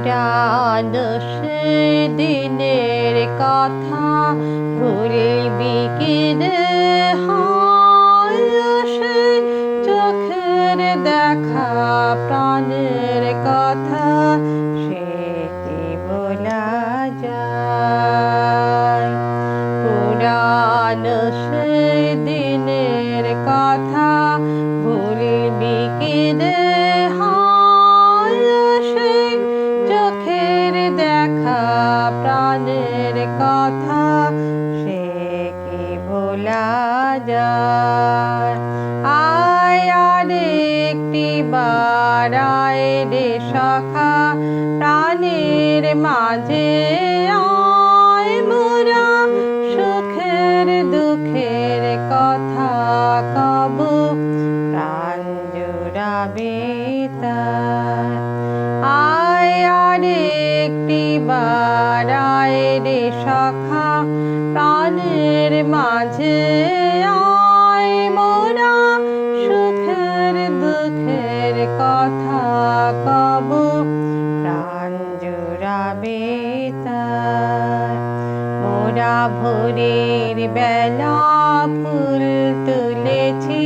পুরানো সেদিনের কথা ভুলবি কি রে সে চোখের দেখা প্রাণের কথা সে কি বলা যায়। পুরানো সেদিনের কথা ভুলবি কি রে চোখের দেখা প্রাণের কথা সে কি ভোলা যায়। আয় আরেকটি বার আয় রে সখা প্রাণের মাঝে আয় মোরা সুখের দুঃখের কথা কব প্রাণ জুড়াবে তার। আয় আরেকটি বার আয় রে সখা প্রাণের মাঝে আয় মোরা সুখের দুঃখের কথা কব প্রাণ জুড়াবে তার। মোরা ভোরের বেলা ফুল তুলেছি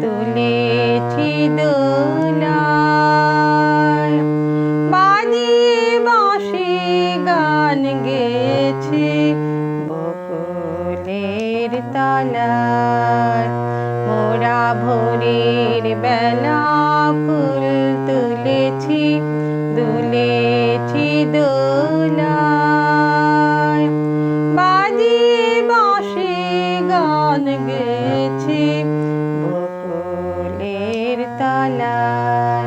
দুলেছি দোলায় বাজিয়ে বাঁশি গান গেয়েছি বকুলের তলায়। মোরা ভোরের বেলা ফুল তুলেছি দুলেছি দোলায় বাজিয়ে বাঁশি গান গেয়েছি বকুলের তলায়।